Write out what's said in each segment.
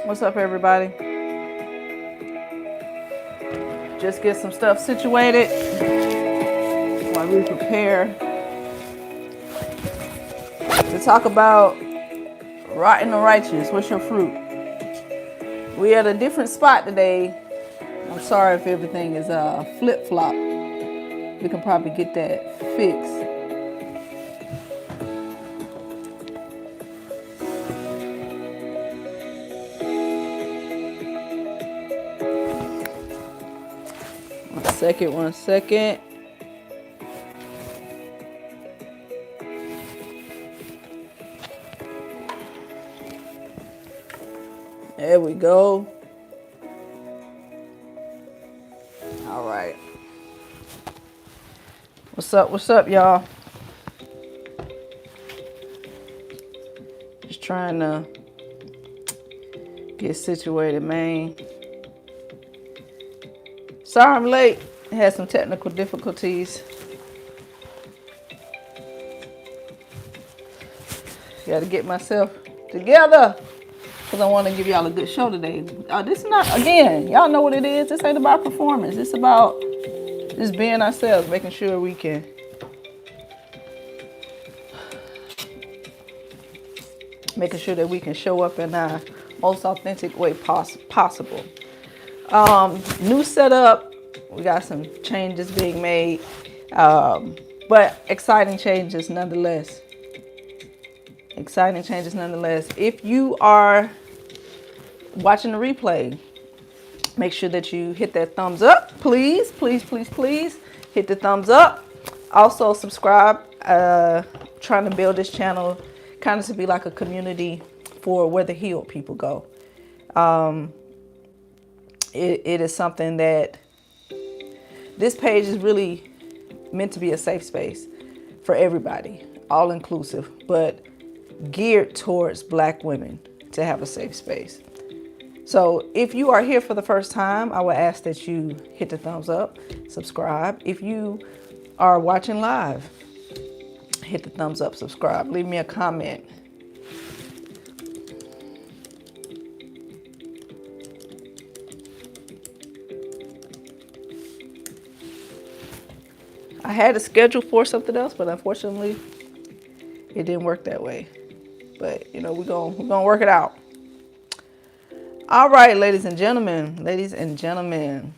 What's up, everybody? Just get some stuff situated while we prepare to talk about rotten or righteous. What's your fruit? We at a different spot today. I'm sorry if everything is flip-flop. We can probably get that fixed. One second. There we go. All right. What's up, y'all? Just trying to get situated, man. Sorry I'm late. I had some technical difficulties. Got to get myself together because I want to give y'all a good show today. This is not, again, y'all know what it is. This ain't about performance. It's about just being ourselves, making sure we can that we can show up in our most authentic way possible. New setup. We got some changes being made, but exciting changes nonetheless. If you are watching the replay, make sure that you hit that thumbs up. Please hit the thumbs up. Also subscribe. Trying to build this channel kind of to be like a community for where the healed people go. It is something that this page is really meant to be a safe space for everybody, all inclusive, but geared towards Black women to have a safe space. So if you are here for the first time, I would ask that you hit the thumbs up, subscribe. If you are watching live, hit the thumbs up, subscribe, leave me a comment. I had a schedule for something else, but unfortunately, it didn't work that way. But you know, we're gonna work it out. All right, ladies and gentlemen.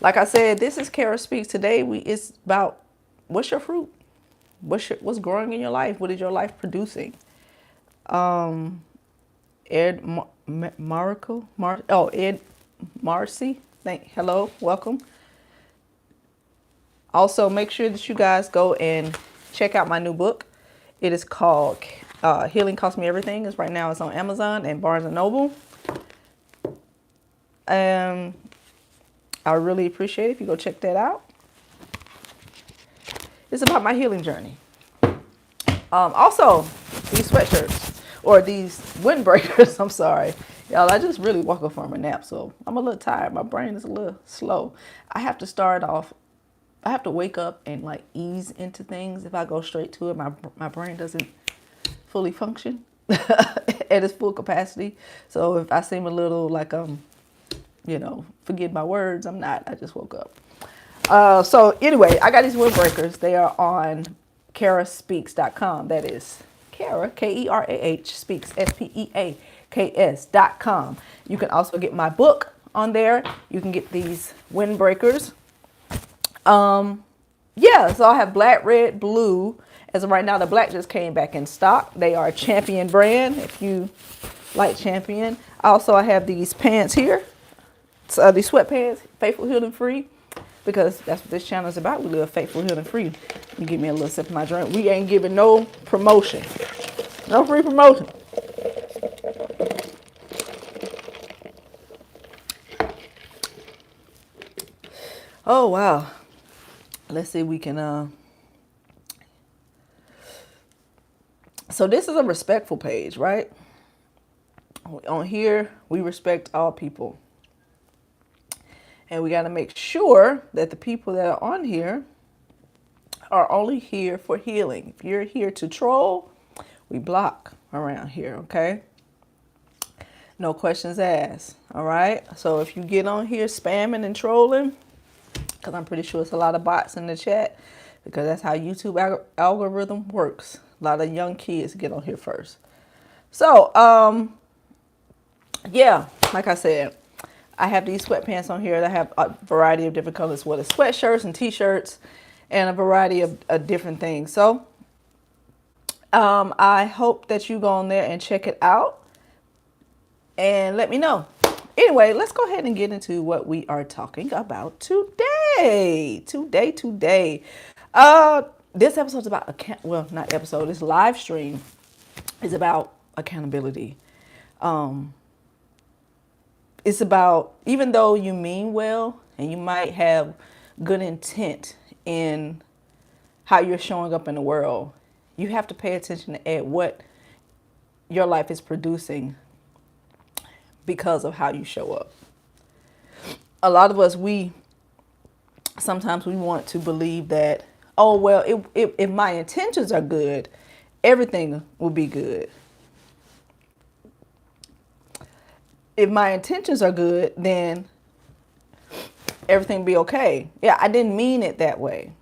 Like I said, this is Kerah Speaks. Today, it's about what's your fruit, what's growing in your life, what is your life producing. Ed Marcy. Hello, welcome. Also, make sure that you guys go and check out my new book. It is called Healing Cost Me Everything. Right now it's on Amazon and Barnes & Noble. I really appreciate it if you go check that out. It's about my healing journey. Also, these sweatshirts, or these windbreakers, I'm sorry. Y'all, I just really woke up from a nap, so I'm a little tired. My brain is a little slow. I have to wake up and like ease into things. If I go straight to it, my brain doesn't fully function at its full capacity. So if I seem a little like forget my words, I'm not. I just woke up. So anyway, I got these windbreakers. They are on kerahspeaks.com. That is Kerah, Kerah, speaks, SPEAKS.com. You can also get my book on there. You can get these windbreakers. So I have black, red, blue. As of right now, the black just came back in stock. They are a Champion brand, if you like Champion. Also, I have these pants here. These sweatpants, faithful, healed, and free. Because that's what this channel is about. We live faithful, healed, and free. You give me a little sip of my drink. We ain't giving no promotion. No free promotion. Oh, wow. Let's see if we can, so this is a respectful page, right? On here, we respect all people. And we got to make sure that the people that are on here are only here for healing. If you're here to troll, we block around here, okay? No questions asked. All right. So if you get on here spamming and trolling, because I'm pretty sure it's a lot of bots in the chat, because that's how YouTube algorithm works. A lot of young kids get on here first. So, yeah, like I said, I have these sweatpants on here that have a variety of different colors, whether sweatshirts and t-shirts and a variety of different things. So, I hope that you go on there and check it out and let me know. Anyway, let's go ahead and get into what we are talking about today. This episode is about, not episode, this live stream is about accountability. It's about, even though you mean well and you might have good intent in how you're showing up in the world, you have to pay attention at what your life is producing because of how you show up. A lot of us, sometimes we want to believe that, oh, well, if my intentions are good, everything will be good. If my intentions are good, then everything will be okay. Yeah, I didn't mean it that way.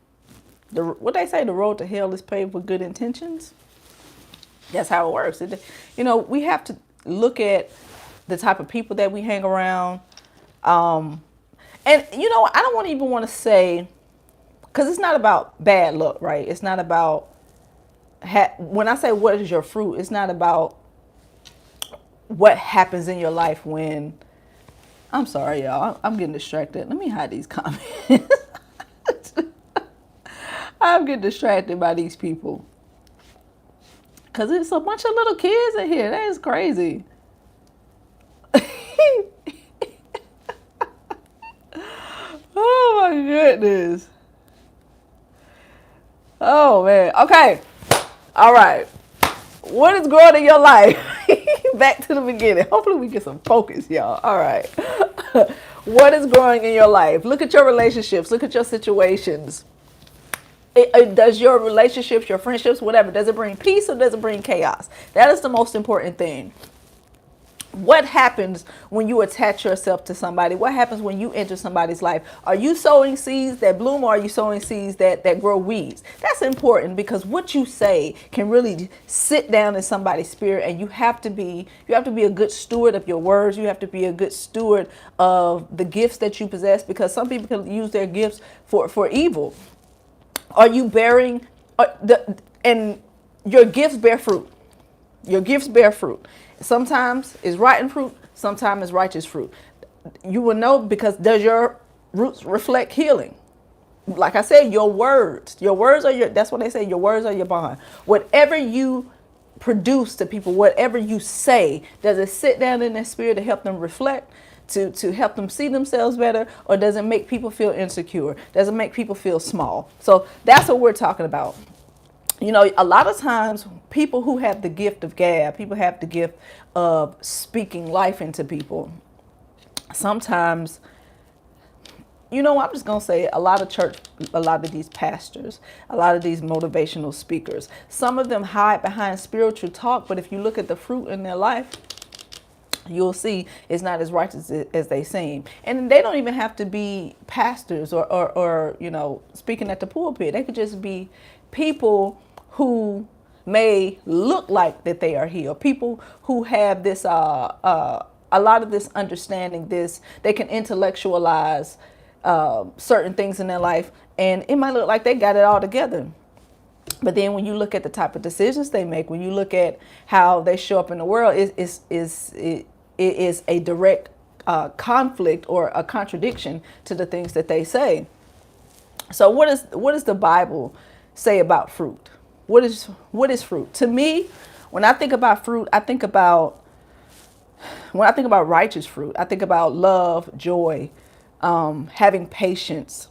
What they say, the road to hell is paved with good intentions. That's how it works. We have to look at the type of people that we hang around. And, I don't even want to say, because it's not about bad luck, right? It's not about, when I say what is your fruit, it's not about what happens in your life when, I'm sorry, y'all, I'm getting distracted. Let me hide these comments. I'm getting distracted by these people. Because it's a bunch of little kids in here. That is crazy. Oh my goodness. Oh man. Okay. All right. What is growing in your life? Back to the beginning. Hopefully we get some focus, y'all. All right. What is growing in your life? Look at your relationships. Look at your situations. Does your relationships, your friendships, whatever, does it bring peace or does it bring chaos? That is the most important thing. What happens when you attach yourself to somebody? What happens when you enter somebody's life? Are you sowing seeds that bloom or are you sowing seeds that grow weeds? That's important because what you say can really sit down in somebody's spirit, and you have to be a good steward of your words. You have to be a good steward of the gifts that you possess, because some people can use their gifts for evil. Are you bearing and your gifts bear fruit? Your gifts bear fruit. Sometimes it's rotten fruit, sometimes it's righteous fruit. You will know because does your roots reflect healing? Like I said, your words are that's what they say, your words are your bond. Whatever you produce to people, whatever you say, does it sit down in their spirit to help them reflect, to help them see themselves better, or does it make people feel insecure? Does it make people feel small? So that's what we're talking about. A lot of times people who have the gift of gab, people have the gift of speaking life into people. Sometimes, I'm just going to say a lot of these pastors, a lot of these motivational speakers, some of them hide behind spiritual talk, but if you look at the fruit in their life, you'll see it's not as righteous as they seem. And they don't even have to be pastors or speaking at the pulpit. They could just be people who may look like that they are healed. People who have this, a lot of this understanding, they can intellectualize certain things in their life, and it might look like they got it all together. But then when you look at the type of decisions they make, when you look at how they show up in the world, it is a direct conflict or a contradiction to the things that they say. So what does the Bible say about fruit? What is fruit? To me, when I think about fruit, when I think about righteous fruit, I think about love, joy, having patience,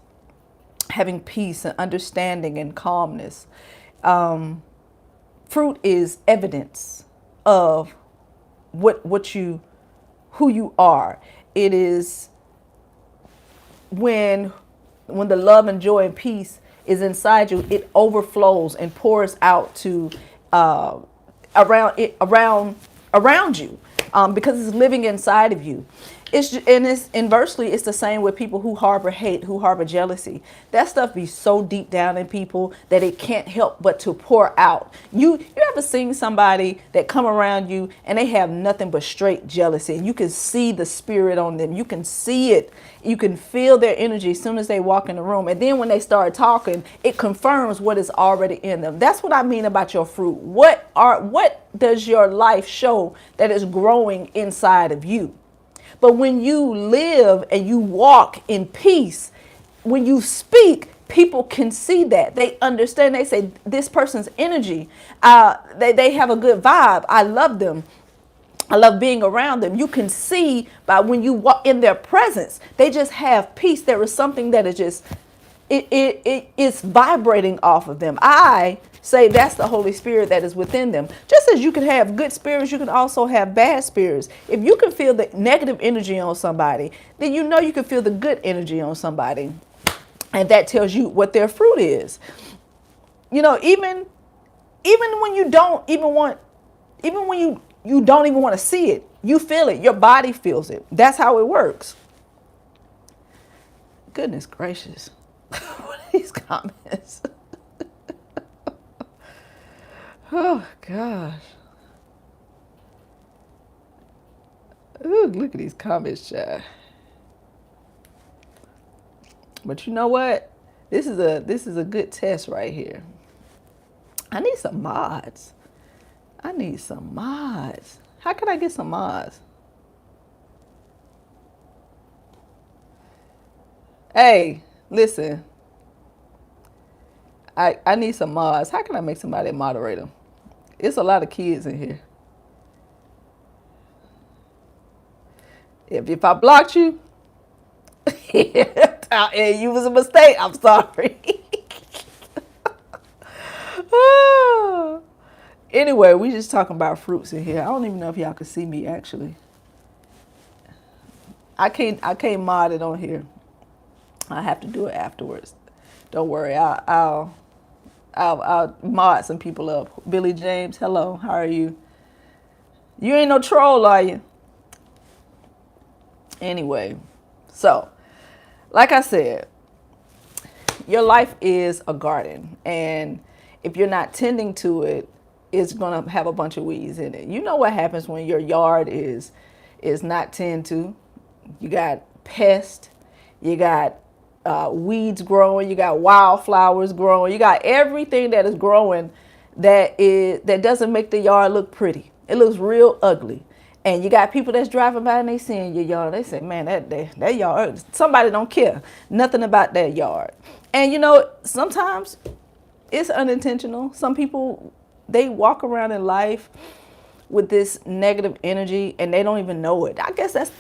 having peace and understanding and calmness. Fruit is evidence of who you are. It is when the love and joy and peace is inside you, it overflows and pours out to around you. because it's living inside of you. It's inversely, it's the same with people who harbor hate, who harbor jealousy. That stuff be so deep down in people that it can't help but to pour out. You ever seen somebody that come around you and they have nothing but straight jealousy, and you can see the spirit on them. You can see it. You can feel their energy as soon as they walk in the room. And then when they start talking, it confirms what is already in them. That's what I mean about your fruit. What does your life show that is growing inside of you? But when you live and you walk in peace, when you speak, people can see that. They understand. They say, this person's energy, they have a good vibe. I love them. I love being around them. You can see by when you walk in their presence, they just have peace. There is something that is just, it's vibrating off of them. I say that's the Holy Spirit that is within them. Just as you can have good spirits, you can also have bad spirits. If you can feel the negative energy on somebody, then you know you can feel the good energy on somebody. And that tells you what their fruit is. You know, even when you don't even want, even when you don't even want to see it, you feel it. Your body feels it. That's how it works. Goodness gracious. What are these comments? Oh, gosh. Ooh, look at these comments, child. But you know what? This is a good test right here. I need some mods. How can I get some mods? Hey, listen. I need some mods. How can I make somebody a moderator? It's a lot of kids in here. If I blocked you, and you was a mistake, I'm sorry. Anyway, we just talking about fruits in here. I don't even know if y'all can see me actually. I can't mod it on here. I have to do it afterwards. Don't worry. I'll mod some people up. Billy James, hello. How are you? You ain't no troll, are you? Anyway, so like I said, your life is a garden, and if you're not tending to it, it's gonna have a bunch of weeds in it. You know what happens when your yard is not tended to? You got pests, you got weeds growing, you got wildflowers growing, you got everything that is growing that doesn't make the yard look pretty. It looks real ugly. And you got people that's driving by and they seeing your yard. They say, man, that yard, somebody don't care nothing about that yard. And you know, sometimes it's unintentional. Some people, they walk around in life with this negative energy and they don't even know it. I guess that's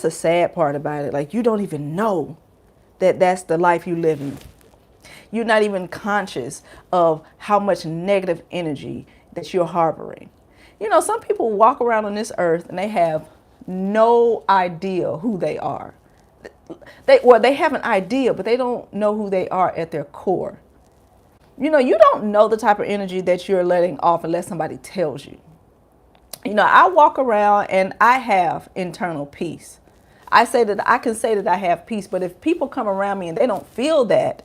a sad part about it. Like, you don't even know that that's the life you live in. You're not even conscious of how much negative energy that you're harboring. You know, some people walk around on this earth and they have no idea who they are. They have an idea, but they don't know who they are at their core. You know, you don't know the type of energy that you're letting off unless somebody tells you. You know, I walk around and I have internal peace. I can say that I have peace, but if people come around me and they don't feel that,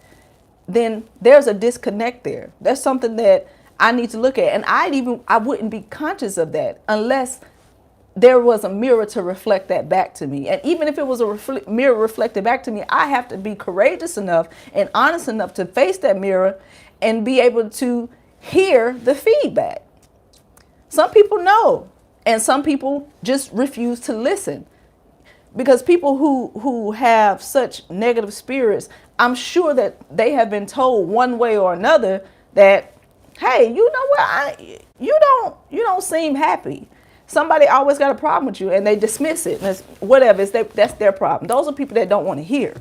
then there's a disconnect there. There's something that I need to look at. And I wouldn't be conscious of that unless there was a mirror to reflect that back to me. And even if it was a mirror reflected back to me, I have to be courageous enough and honest enough to face that mirror and be able to hear the feedback. Some people know, and some people just refuse to listen. Because people who have such negative spirits, I'm sure that they have been told one way or another that, hey, you know what? You don't seem happy. Somebody always got a problem with you, and they dismiss it. And it's whatever. That's their problem. Those are people that don't want to hear.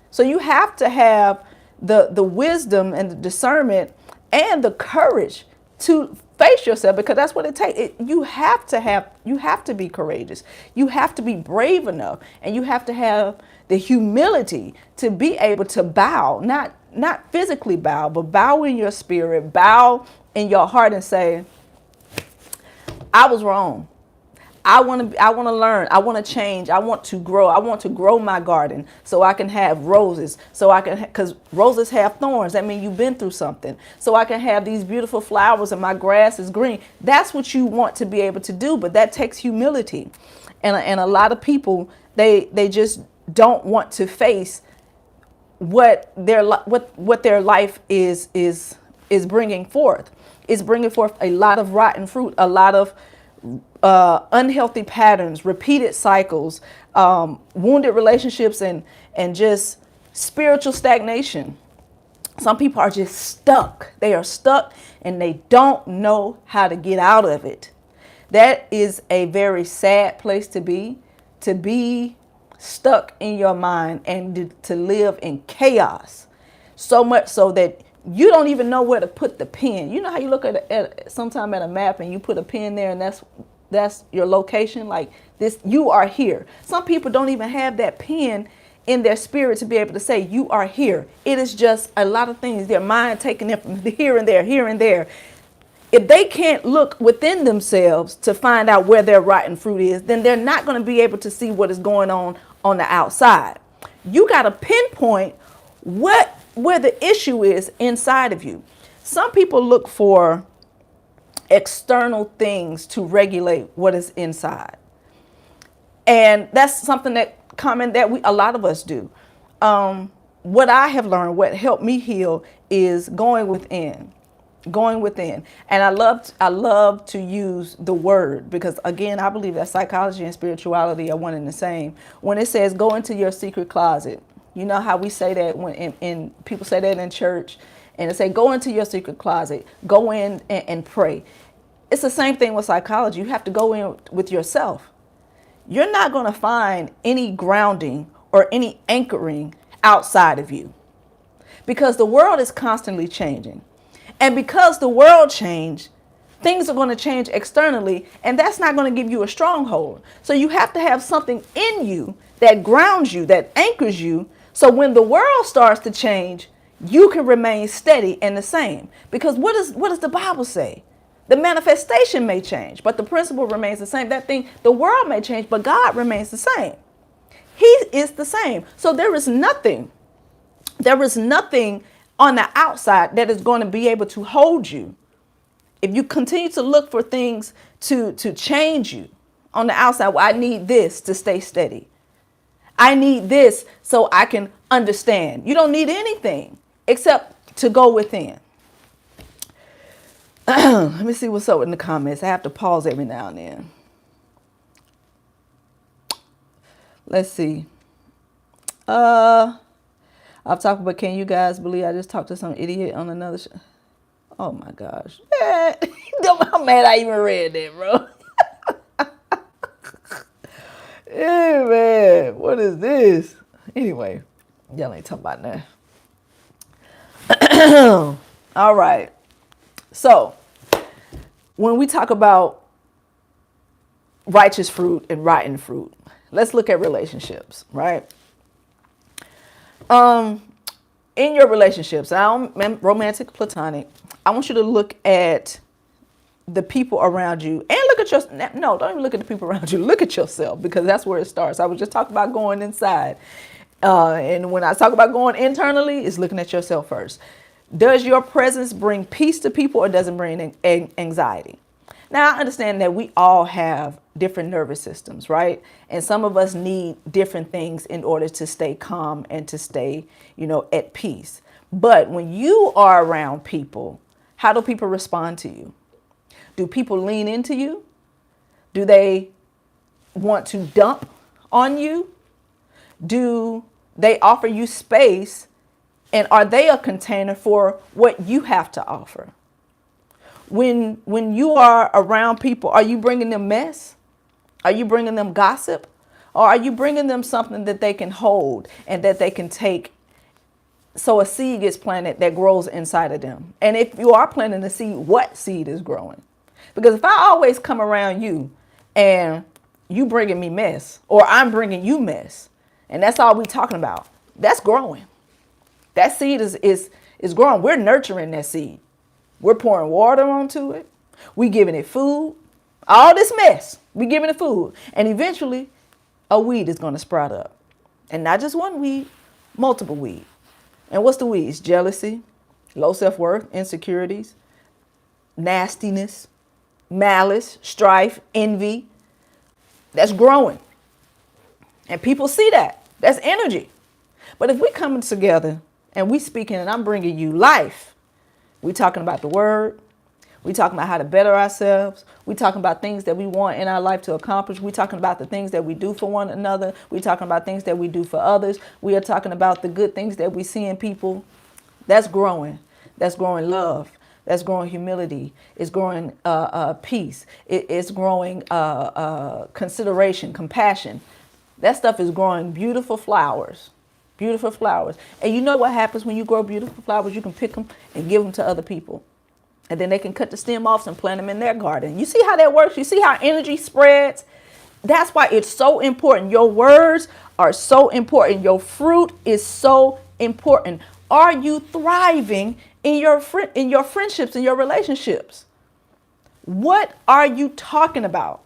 So you have to have the wisdom and the discernment and the courage to face yourself, because that's what it takes. You have to be courageous. You have to be brave enough, and you have to have the humility to be able to bow, not physically bow, but bow in your spirit, bow in your heart and say, I was wrong. I want to learn. I want to change. I want to grow. I want to grow my garden so I can have roses. So I can, because roses have thorns. That means you've been through something. So I can have these beautiful flowers and my grass is green. That's what you want to be able to do. But that takes humility. And a lot of people, they just don't want to face what their life is bringing forth. It's bringing forth a lot of rotten fruit, a lot of unhealthy patterns, repeated cycles, wounded relationships, and just spiritual stagnation. Some people are just stuck. They are stuck and they don't know how to get out of it. That is a very sad place to be stuck in your mind and to live in chaos. So much so that you don't even know where to put the pin. You know how you look at sometime at a map and you put a pin there and that's your location, like this, you are here. Some people don't even have that pin in their spirit to be able to say you are here. It is just a lot of things, their mind taking them from here and there, here and there. If they can't look within themselves to find out where their rotten fruit is, then they're not going to be able to see what is going on the outside. You got to pinpoint where the issue is inside of you. Some people look for external things to regulate what is inside. And that's something that a lot of us do. What I have learned, what helped me heal, is going within. And I love to use the word, because again, I believe that psychology and spirituality are one and the same. When it says go into your secret closet, you know how we say that when in people say that in church, and they say go into your secret closet, go in and pray. It's the same thing with psychology. You have to go in with yourself. You're not going to find any grounding or any anchoring outside of you, because the world is constantly changing. And because the world changed, things are going to change externally, and that's not going to give you a stronghold. So you have to have something in you that grounds you, that anchors you. So when the world starts to change, you can remain steady and the same. Because what does the Bible say? The manifestation may change, but the principle remains the same. That thing, the world may change, but God remains the same. He is the same. So there is nothing on the outside that is going to be able to hold you. If you continue to look for things to change you on the outside, well, I need this to stay steady. I need this so I can understand. You don't need anything except to go within. Let me see what's up in the comments. I have to pause every now and then. Let's see. I've talked about, can you guys believe I just talked to some idiot on another show? Oh my gosh. I'm mad I even read that, bro. Hey, man, what is this? Anyway, y'all ain't talking about that. All right. So, when we talk about righteous fruit and rotten fruit, let's look at relationships, right? In your relationships, romantic, platonic, I want you to look at the people around you and look at don't even look at the people around you. Look at yourself, because that's where it starts. I was just talking about going inside. And when I talk about going internally, it's looking at yourself first. Does your presence bring peace to people, or does it bring anxiety? Now, I understand that we all have different nervous systems, right? And some of us need different things in order to stay calm and to stay, at peace. But when you are around people, how do people respond to you? Do people lean into you? Do they want to dump on you? Do they offer you space? And are they a container for what you have to offer? When you are around people, are you bringing them mess? Are you bringing them gossip? Or are you bringing them something that they can hold and that they can take, so a seed gets planted that grows inside of them? And if you are planting a seed, what seed is growing? Because if I always come around you and you bringing me mess, or I'm bringing you mess, and that's all we talking about, that's growing. That seed is growing. We're nurturing that seed. We're pouring water onto it. We're giving it food. All this mess, we giving it food. And eventually, a weed is going to sprout up. And not just one weed, multiple weed. And what's the weeds? Jealousy, low self-worth, insecurities, nastiness, malice, strife, envy. That's growing. And people see that. That's energy. But if we coming together and we speaking and I'm bringing you life, we talking about the word. We talking about how to better ourselves. We talking about things that we want in our life to accomplish. We talking about the things that we do for one another. We talking about things that we do for others. We are talking about the good things that we see in people. That's growing. That's growing love. That's growing humility. It's growing peace. It's growing consideration, compassion. That stuff is growing beautiful flowers. Beautiful flowers. And you know what happens when you grow beautiful flowers? You can pick them and give them to other people. And then they can cut the stem off and plant them in their garden. You see how that works? You see how energy spreads? That's why it's so important. Your words are so important. Your fruit is so important. Are you thriving in your friendships, in your relationships? What are you talking about?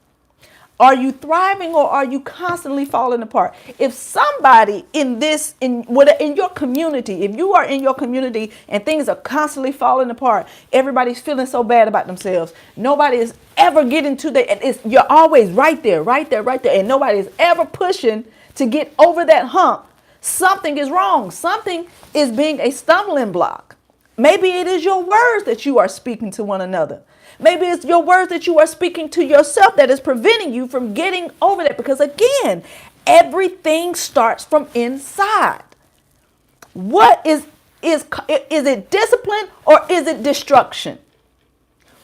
Are you thriving or are you constantly falling apart? If somebody in your community, if you are in your community and things are constantly falling apart, everybody's feeling so bad about themselves. Nobody is ever getting to you're always right there. And nobody is ever pushing to get over that hump. Something is wrong. Something is being a stumbling block. Maybe it is your words that you are speaking to one another. Maybe it's your words that you are speaking to yourself that is preventing you from getting over that. Because again, everything starts from inside. What is it discipline or is it destruction?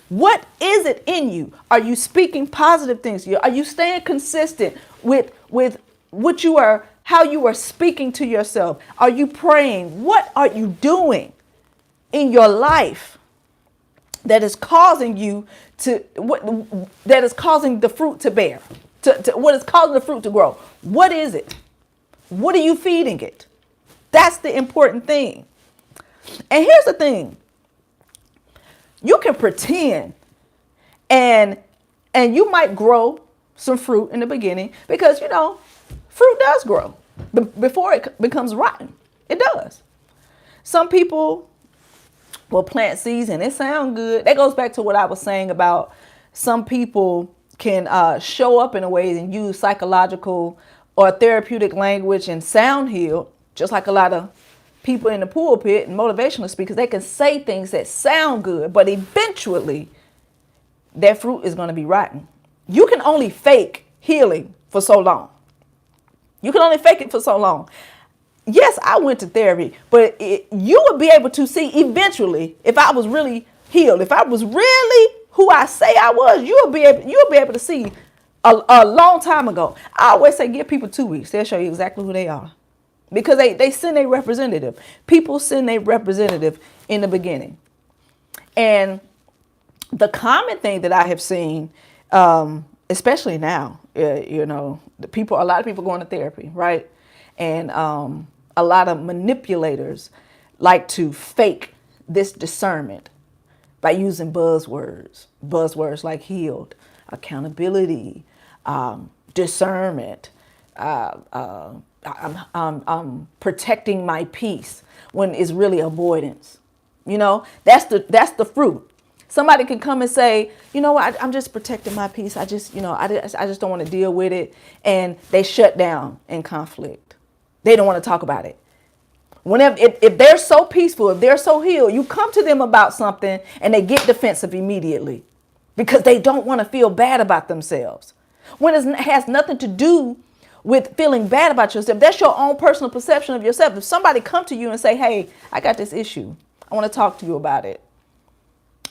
What is it in you? Are you speaking positive things? Are you staying consistent with what you are, how you are speaking to yourself? Are you praying? What are you doing in your life that is causing that is causing the fruit to bear, what is causing the fruit to grow? What is it? What are you feeding it? That's the important thing. And here's the thing. You can pretend and you might grow some fruit in the beginning because, fruit does grow before it becomes rotten. It does. Some people will plant seeds and it sounds good. That goes back to what I was saying about some people can show up in a way and use psychological or therapeutic language and sound healed, just like a lot of people in the pulpit and motivational speakers. They can say things that sound good, but eventually that fruit is going to be rotten. You can only fake healing for so long. You can only fake it for so long. Yes, I went to therapy, but you would be able to see eventually if I was really healed, if I was really who I say I was, you'll be able to see a long time ago. I always say give people 2 weeks. They'll show you exactly who they are because they send a representative. People send a representative in the beginning. And the common thing that I have seen, especially now, a lot of people going to therapy, right? And a lot of manipulators like to fake this discernment by using buzzwords like healed, accountability, discernment, I'm protecting my peace when it's really avoidance. That's the fruit. Somebody can come and say, I'm just protecting my peace. I just don't want to deal with it. And they shut down in conflict. They don't want to talk about it. If they're so peaceful, if they're so healed, you come to them about something and they get defensive immediately because they don't want to feel bad about themselves. When it has nothing to do with feeling bad about yourself. That's your own personal perception of yourself. If somebody come to you and say, hey, I got this issue. I want to talk to you about it.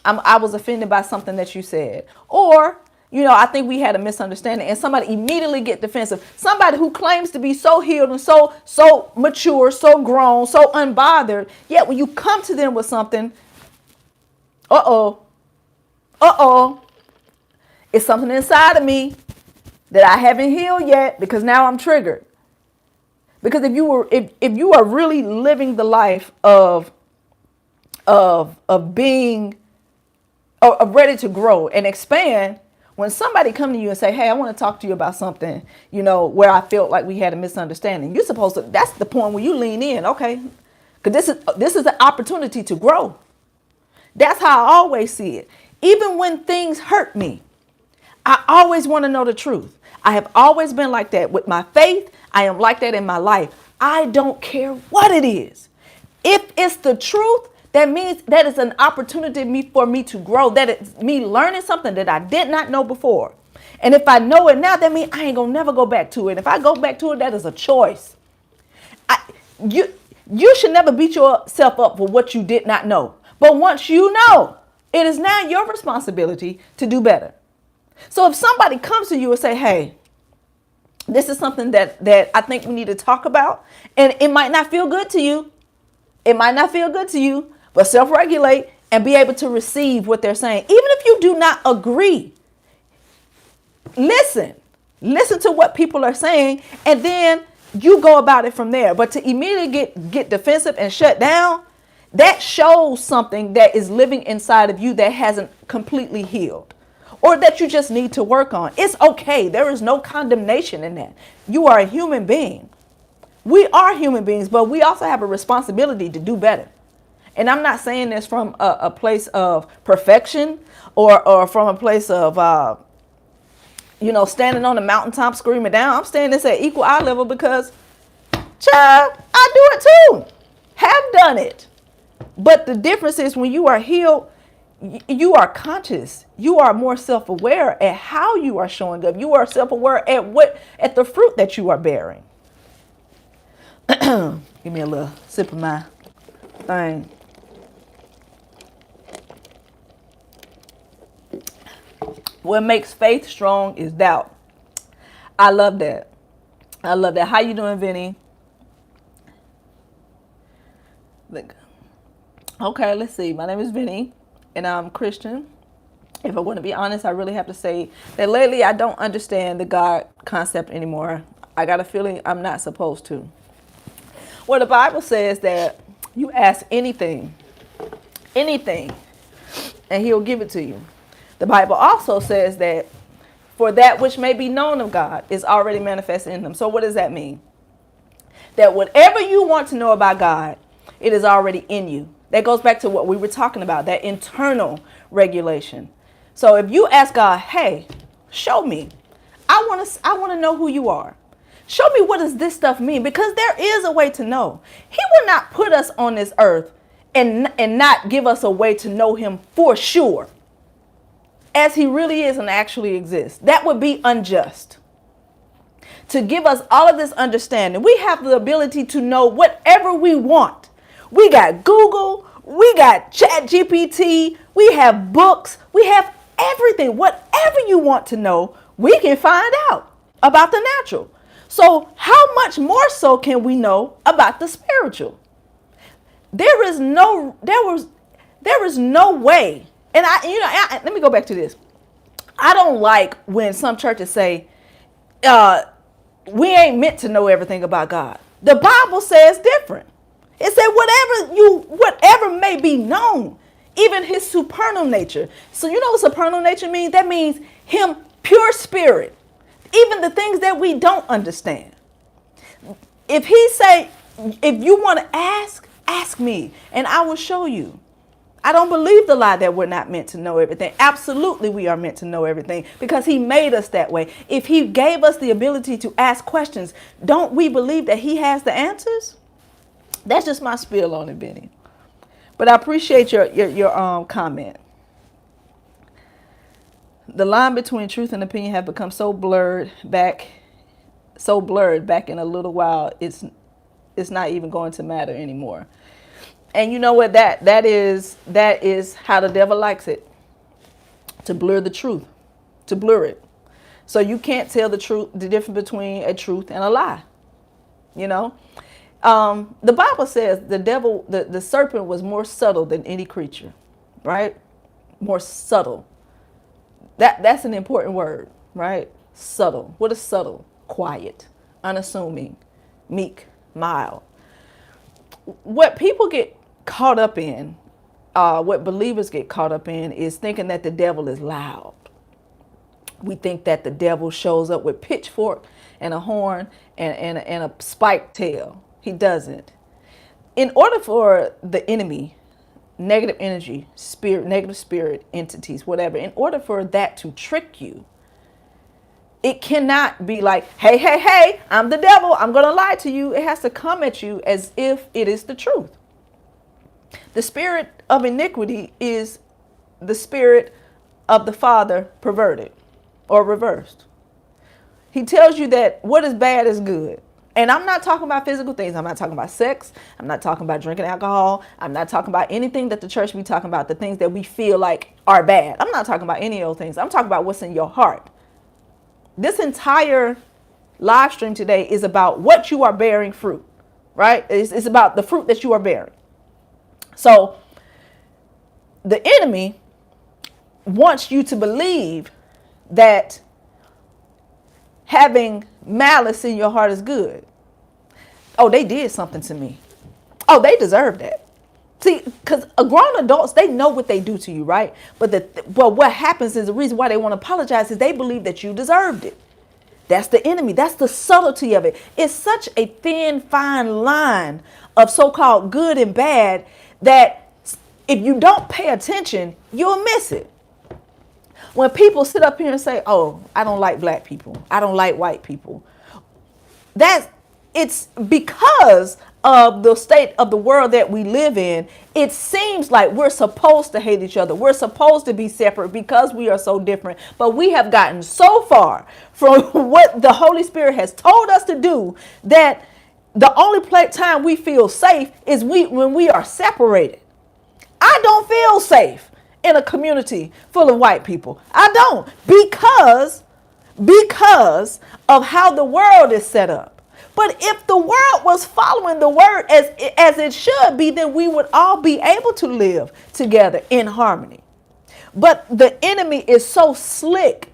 I was offended by something that you said. Or I think we had a misunderstanding and somebody immediately get defensive. Somebody who claims to be so healed and so mature, so grown, so unbothered. Yet when you come to them with something, it's something inside of me that I haven't healed yet because now I'm triggered. Because if you are really living the life of being ready to grow and expand, when somebody come to you and say, hey, I want to talk to you about something, you know, where I felt like we had a misunderstanding, you're supposed to, that's the point where you lean in. Okay. Because this is an opportunity to grow. That's how I always see it. Even when things hurt me, I always want to know the truth. I have always been like that with my faith. I am like that in my life. I don't care what it is. If it's the truth, that means that is an opportunity for me to grow. That it's me learning something that I did not know before. And if I know it now, that means I ain't gonna never go back to it. If I go back to it, that is a choice. You should never beat yourself up for what you did not know. But once you know, it is now your responsibility to do better. So if somebody comes to you and say, hey, this is something that I think we need to talk about, and it might not feel good to you. It might not feel good to you, but self-regulate and be able to receive what they're saying. Even if you do not agree, listen to what people are saying, and then you go about it from there. But to immediately get defensive and shut down, that shows something that is living inside of you that hasn't completely healed, or that you just need to work on. It's okay. There is no condemnation in that. You are a human being. We are human beings, but we also have a responsibility to do better. And I'm not saying this from a place of perfection or from a place of, standing on the mountaintop screaming down. I'm saying this at equal eye level because, child, I do it too. Have done it. But the difference is when you are healed, you are conscious. You are more self-aware at how you are showing up. You are self-aware at the fruit that you are bearing. Give me a little sip of my thing. What makes faith strong is doubt. I love that. I love that. How you doing, Vinny? Okay, let's see. My name is Vinny, and I'm Christian. If I want to be honest, I really have to say that lately I don't understand the God concept anymore. I got a feeling I'm not supposed to. Well, the Bible says that you ask anything, and he'll give it to you. The Bible also says that for that which may be known of God is already manifested in them. So what does that mean? That whatever you want to know about God, it is already in you. That goes back to what we were talking about, that internal regulation. So if you ask God, hey, show me, I want to know who you are. Show me, what does this stuff mean? Because there is a way to know. He will not put us on this earth and not give us a way to know him for sure, as he really is and actually exists. That would be unjust. To give us all of this understanding, we have the ability to know whatever we want. We got Google, we got ChatGPT, we have books, we have everything. Whatever you want to know, we can find out about the natural. So how much more so can we know about the spiritual? There is no way. And let me go back to this. I don't like when some churches say, we ain't meant to know everything about God. The Bible says different. It said whatever may be known, even his supernal nature. So you know what supernal nature means? That means him pure spirit. Even the things that we don't understand. If he say, if you want to ask me and I will show you. I don't believe the lie that we're not meant to know everything. Absolutely, we are meant to know everything because he made us that way. If he gave us the ability to ask questions, don't we believe that he has the answers? That's just my spiel on it, Benny. But I appreciate your comment. The line between truth and opinion have become so blurred back in a little while. It's not even going to matter anymore. And you know what? That is how the devil likes it. To blur the truth, to blur it. So you can't tell the difference between a truth and a lie. You know, the Bible says the devil, the serpent was more subtle than any creature, right? More subtle. That's an important word, right? Subtle. What is subtle? Quiet, unassuming, meek, mild. What people get caught up in, what believers get caught up in, is thinking that the devil is loud We think that the devil shows up with pitchfork and a horn and a spiked tail. He doesn't. In order for the enemy, negative energy, spirit, negative spirit entities, whatever, in order for that to trick you, it cannot be like, hey, hey, hey, I'm the devil, I'm going to lie to you. It has to come at you as if it is the truth. The spirit of iniquity is the spirit of the father perverted or reversed. He tells you that what is bad is good. And I'm not talking about physical things. I'm not talking about sex. I'm not talking about drinking alcohol. I'm not talking about anything that the church be talking about, the things that we feel like are bad. I'm not talking about any of those things. I'm talking about what's in your heart. This entire live stream today is about what you are bearing fruit, right? It's about the fruit that you are bearing. So the enemy wants you to believe that having malice in your heart is good. Oh, they did something to me. Oh, they deserve that. See, because grown adults, they know what they do to you, right? But what happens is the reason why they want to apologize is they believe that you deserved it. That's the enemy. That's the subtlety of it. It's such a thin, fine line of so-called good and bad that if you don't pay attention, you'll miss it. When people sit up here and say, oh, I don't like black people, I don't like white people, it's because of the state of the world that we live in. It seems like we're supposed to hate each other. We're supposed to be separate because we are so different. But we have gotten so far from what the Holy Spirit has told us to do that the only time we feel safe is when we are separated. I don't feel safe in a community full of white people. I don't, because of how the world is set up. But if the world was following the word as it should be, then we would all be able to live together in harmony. But the enemy is so slick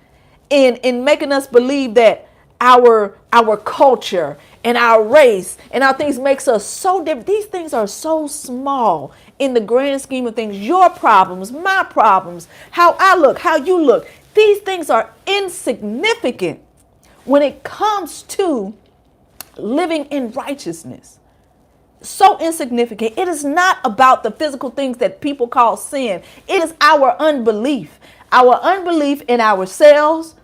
in making us believe that our culture and our race and our things makes us so different. These things are so small in the grand scheme of things. Your problems, my problems, how I look, how you look. These things are insignificant when it comes to living in righteousness. So insignificant. It is not about the physical things that people call sin. It is our unbelief in ourselves,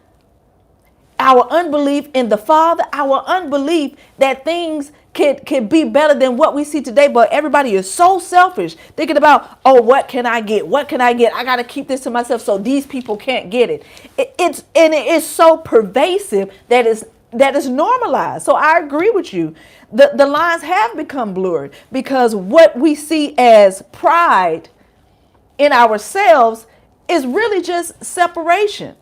our unbelief in the Father, our unbelief that things can be better than what we see today. But everybody is so selfish, thinking about, oh, what can I get? What can I get? I got to keep this to myself so these people can't get it. It is so pervasive that is normalized. So I agree with you. The lines have become blurred because what we see as pride in ourselves is really just separation.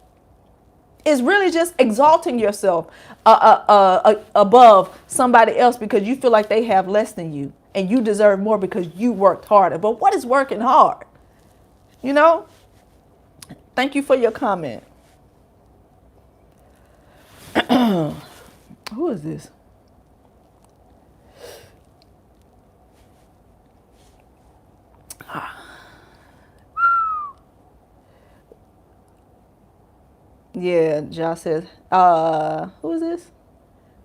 Is really just exalting yourself above somebody else because you feel like they have less than you and you deserve more because you worked harder. But what is working hard? You know? Thank you for your comment. Who is this? Yeah, Josh says, who is this?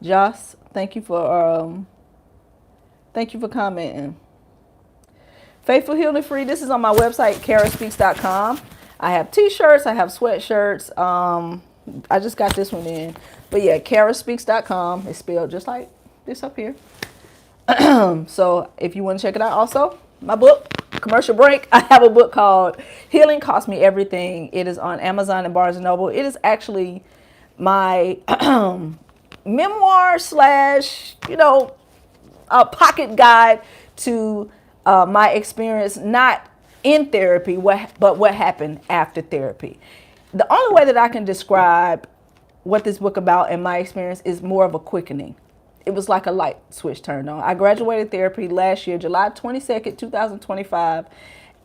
Josh, thank you for commenting. Faithful, Healed, and Free. This is on my website, kerahspeaks.com. I have t-shirts, I have sweatshirts. I just got this one in. But yeah, kerahspeaks.com. It's spelled just like this up here. So if you want to check it out, also my book, commercial break, I have a book called Healing Cost Me Everything. It is on Amazon and Barnes & Noble. It is actually my memoir slash, a pocket guide to my experience, not in therapy, but what happened after therapy. The only way that I can describe what this book about in my experience is more of a quickening. It was like a light switch turned on. I graduated therapy last year, July 22nd, 2025.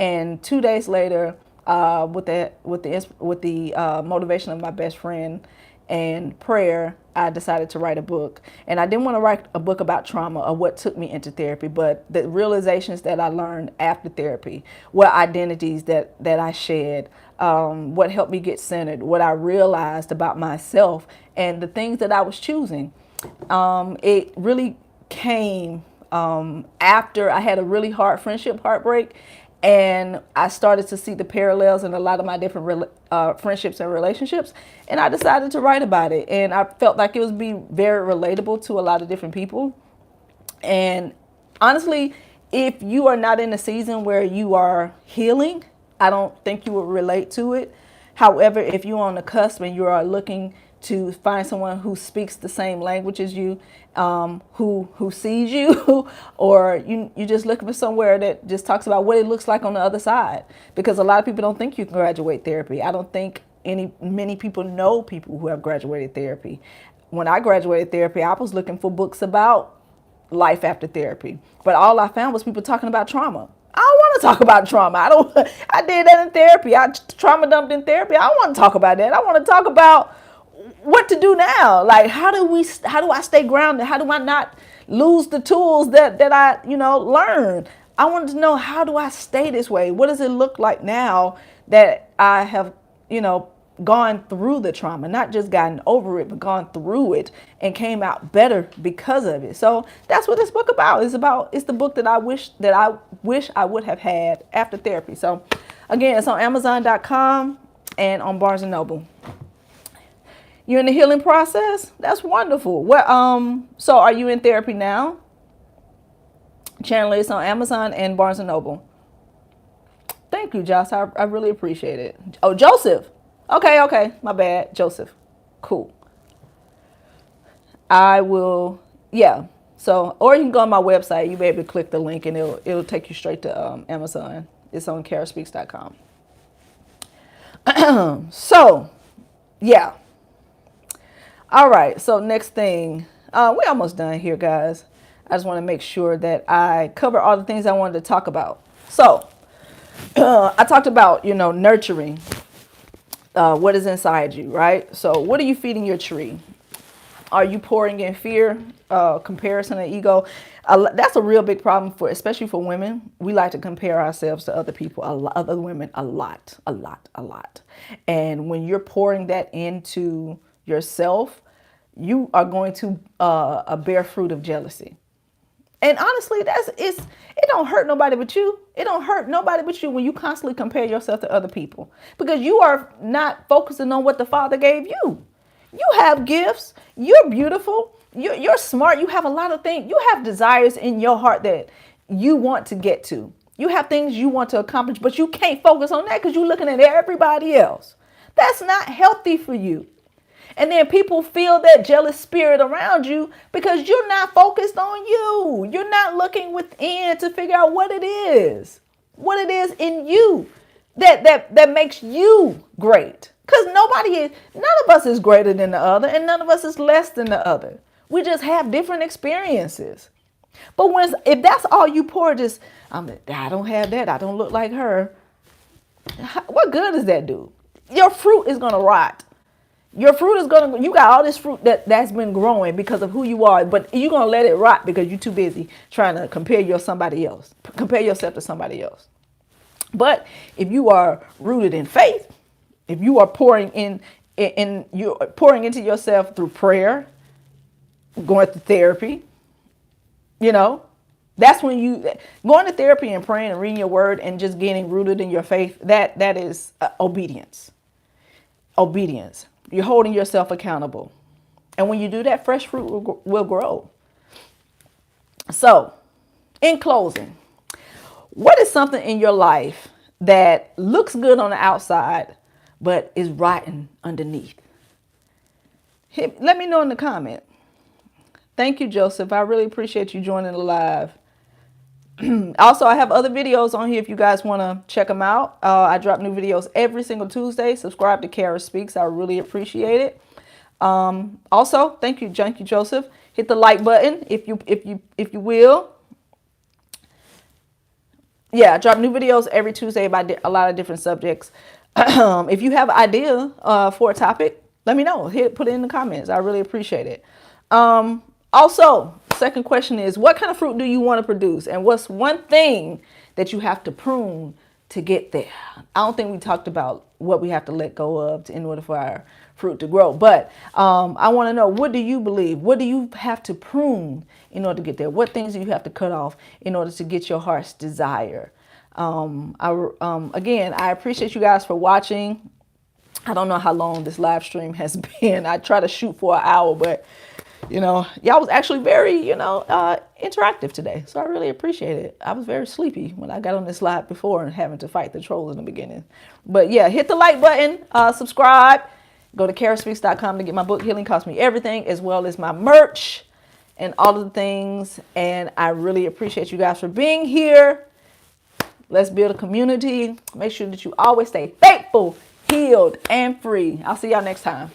And 2 days later, with the motivation of my best friend and prayer, I decided to write a book. And I didn't want to write a book about trauma or what took me into therapy, but the realizations that I learned after therapy, what identities that I shed, what helped me get centered, what I realized about myself, and the things that I was choosing. It really came after I had a really hard friendship heartbreak, and I started to see the parallels in a lot of my different friendships and relationships, and I decided to write about it. And I felt like it was be very relatable to a lot of different people. And honestly, if you are not in a season where you are healing, I don't think you will relate to it. However, if you're on the cusp and you are looking to find someone who speaks the same language as you, who sees you, or you just looking for somewhere that just talks about what it looks like on the other side. Because a lot of people don't think you can graduate therapy. I don't think many people know people who have graduated therapy. When I graduated therapy, I was looking for books about life after therapy, but all I found was people talking about trauma. I don't want to talk about trauma. I did that in therapy. I trauma dumped in therapy. I don't want to talk about that. I want to talk about what to do now. Like, how do I stay grounded? How do I not lose the tools that I, learned? I wanted to know, how do I stay this way? What does it look like now that I have, gone through the trauma, not just gotten over it, but gone through it and came out better because of it. So that's what this book about. It's the book that I wish I would have had after therapy. So again, it's on Amazon.com and on Barnes and Noble. You're in the healing process? That's wonderful. So are you in therapy now? Channel is on Amazon and Barnes and Noble. Thank you, Josh. I really appreciate it. Oh, Joseph. Okay. My bad. Joseph. Cool. I will, yeah. So, or you can go on my website. You'll be able to click the link and it'll take you straight to Amazon. It's on kerahspeaks.com. So, yeah. All right. So next thing, we're almost done here, guys. I just want to make sure that I cover all the things I wanted to talk about. So, I talked about, nurturing what is inside you, right? So what are you feeding your tree? Are you pouring in fear, comparison, and ego? That's a real big problem especially for women. We like to compare ourselves to other people, other women, a lot. And when you're pouring that into yourself, you are going to bear fruit of jealousy. And honestly, it don't hurt nobody but you. It don't hurt nobody but you when you constantly compare yourself to other people, because you are not focusing on what the Father gave you. You have gifts. You're beautiful. You're smart. You have a lot of things. You have desires in your heart that you want to get to. You have things you want to accomplish, but you can't focus on that because you're looking at everybody else. That's not healthy for you. And then people feel that jealous spirit around you because you're not focused on you. You're not looking within to figure out what it is in you that makes you great. Because none of us is greater than the other, and none of us is less than the other. We just have different experiences. But if that's all you pour, I don't have that. I don't look like her. What good does that do? Your fruit is going to rot. Your fruit is you got all this fruit that's been growing because of who you are, but you're going to let it rot because you're too busy trying to compare yourself to somebody else. But if you are rooted in faith, if you are pouring you're pouring into yourself through prayer, going to therapy, that's when going to therapy and praying and reading your word and just getting rooted in your faith, that is obedience. Obedience. You're holding yourself accountable. And when you do that, fresh fruit will grow. So, in closing, what is something in your life that looks good on the outside, but is rotten underneath? Let me know in the comment. Thank you, Joseph. I really appreciate you joining the live. Also, I have other videos on here if you guys want to check them out. I drop new videos every single Tuesday. Subscribe to Kerah Speaks. I really appreciate it. Also, thank you, Joseph. Hit the like button if you will. Yeah, I drop new videos every Tuesday about a lot of different subjects. If you have an idea for a topic, let me know. Put it in the comments. I really appreciate it. Also, second question is, what kind of fruit do you want to produce? And what's one thing that you have to prune to get there. I don't think we talked about what we have to let go of in order for our fruit to grow. But I want to know, what do you believe? What do you have to prune in order to get there? What things do you have to cut off in order to get your heart's desire? Again, I appreciate you guys for watching. I don't know how long this live stream has been. I try to shoot for an hour, but y'all was actually very, interactive today. So I really appreciate it. I was very sleepy when I got on this live before and having to fight the trolls in the beginning. But yeah, hit the like button, subscribe, go to kerahspeaks.com to get my book, Healing Cost Me Everything, as well as my merch and all of the things. And I really appreciate you guys for being here. Let's build a community. Make sure that you always stay faithful, healed, and free. I'll see y'all next time.